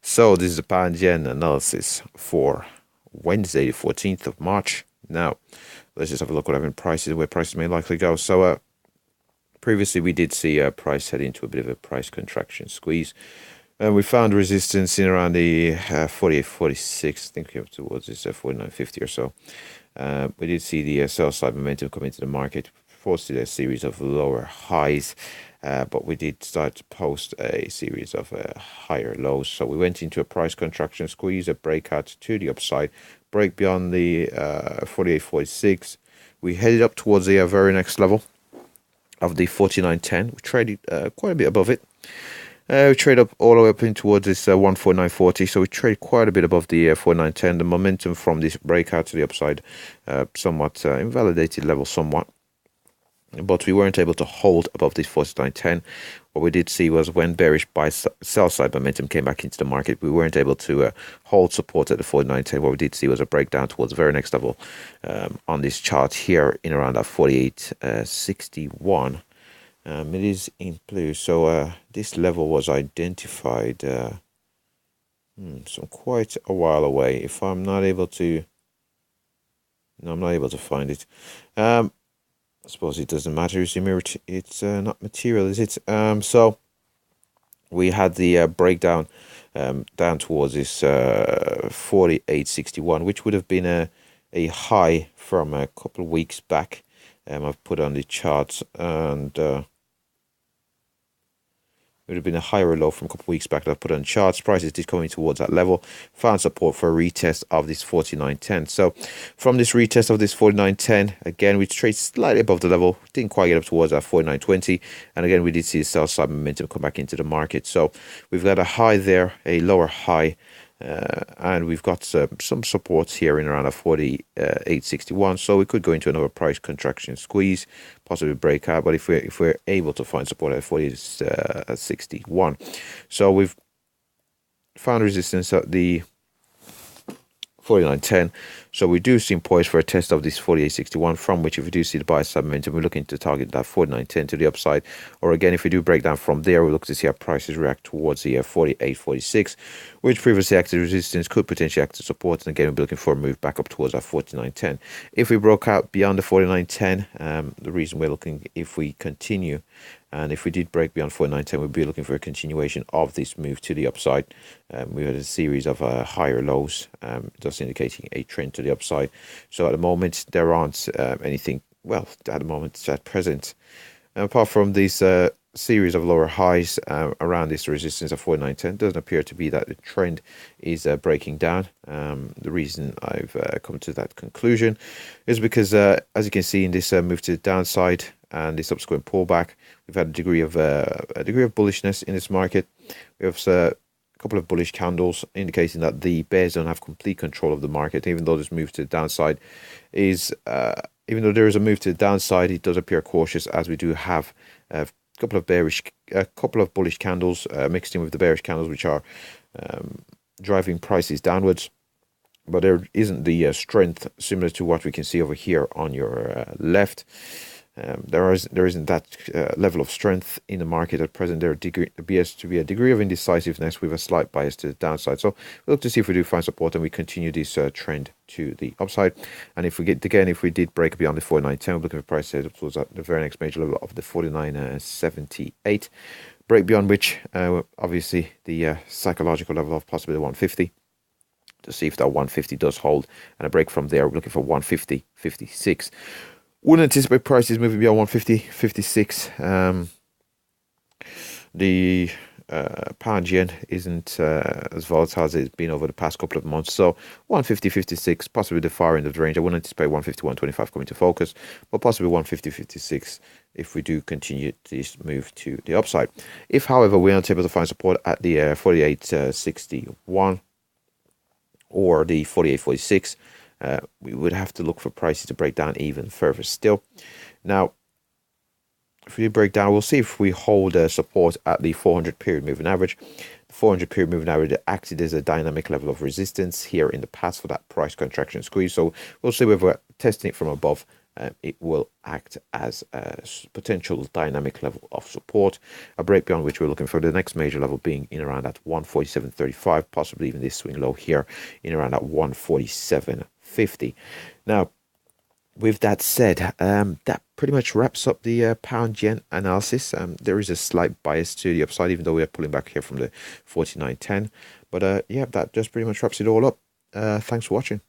So this is the GBPJPY analysis for Wednesday, the 14th of March. Now, let's just have a look what happened prices, where prices may likely go. So previously we did see a price head into a bit of a price contraction squeeze. And we found resistance in around the 48.46, I think we have towards this 49.50 or so. We did see the sell side momentum come into the market, forced a series of lower highs, but we did start to post a series of higher lows. So we went into a price contraction squeeze, a breakout to the upside, break beyond the 48.46. We headed up towards the very next level of the 49.10. We traded quite a bit above it. We trade up all the way up in towards this 149.40, so we trade quite a bit above the 49.10. The momentum from this breakout to the upside somewhat invalidated level somewhat, but we weren't able to hold above this 49.10. What we did see was when bearish buy sell side momentum came back into the market, we weren't able to hold support at the 49.10. What we did see was a breakdown towards the very next level on this chart here in around that 48.61. It is in blue, so this level was identified some quite a while away. If I'm not able to, no, I'm not able to find it. I suppose it doesn't matter. It's not material, is it? So we had the breakdown down towards this 48.61, which would have been a high from a couple of weeks back. I've put on the charts, and it would have been a higher or low from a couple of weeks back that I put on charts. Prices did come in towards that level. Found support for a retest of this 49.10. So from this retest of this 49.10, again, we trade slightly above the level. Didn't quite get up towards that 49.20. And again, we did see the sell side momentum come back into the market. So we've got a high there, a lower high. And we've got some supports here in around a 48.61, so we could go into another price contraction squeeze, possibly breakout. But if we're able to find support at 48.61, so we've found resistance at the 49.10. So we do seem poised for a test of this 48.61, from which if we do see the buy side momentum, we're looking to target that 49.10 to the upside. Or again, if we do break down from there, we look to see how prices react towards the 48.46, which previously acted as resistance, could potentially act as support. And again, we'll be looking for a move back up towards that 49.10. If we broke out beyond the 49.10, the reason we're looking, if we continue, and if we did break beyond 49.10, we'd be looking for a continuation of this move to the upside. We had a series of higher lows, thus indicating a trend to the upside. So at the moment, there aren't anything, well, at the moment, at present, apart from this series of lower highs around this resistance of 49.10, doesn't appear to be that the trend is breaking down. The reason I've come to that conclusion is because, as you can see in this move to the downside and the subsequent pullback, we've had a degree of bullishness in this market. We have a couple of bullish candles indicating that the bears don't have complete control of the market, even though this move to the downside is even though there is a move to the downside, it does appear cautious, as we do have a couple of bullish candles mixed in with the bearish candles, which are driving prices downwards. But there isn't the strength similar to what we can see over here on your left. There isn't that level of strength in the market at present. There appears to be a degree of indecisiveness with a slight bias to the downside. So we'll look to see if we do find support and we continue this trend to the upside. And if we did break beyond the 49.10, we're looking for price head up towards the very next major level of the 49.78. Break beyond which, obviously, the psychological level of possibly the 150. To see if that 150 does hold, and a break from there, we're looking for 150.56. Wouldn't anticipate prices moving beyond 150.56. The pound yen isn't as volatile as it's been over the past couple of months. So 150.56, possibly the far end of the range. I wouldn't anticipate 150.125 coming to focus, but possibly 150.56 if we do continue this move to the upside. If, however, we're not able to find support at the 48.61 or the 48.46, we would have to look for prices to break down even further still. Now, if we break down, we'll see if we hold support at the 400 period moving average. The 400 period moving average acted as a dynamic level of resistance here in the past for that price contraction squeeze. So we'll see whether we're testing it from above it will act as a potential dynamic level of support. A break beyond which we're looking for the next major level being in around at 147.35, possibly even this swing low here in around at 147.50. Now, with that said, that pretty much wraps up the pound yen analysis. There is a slight bias to the upside, even though we are pulling back here from the 49.10. But yeah, that just pretty much wraps it all up. Thanks for watching.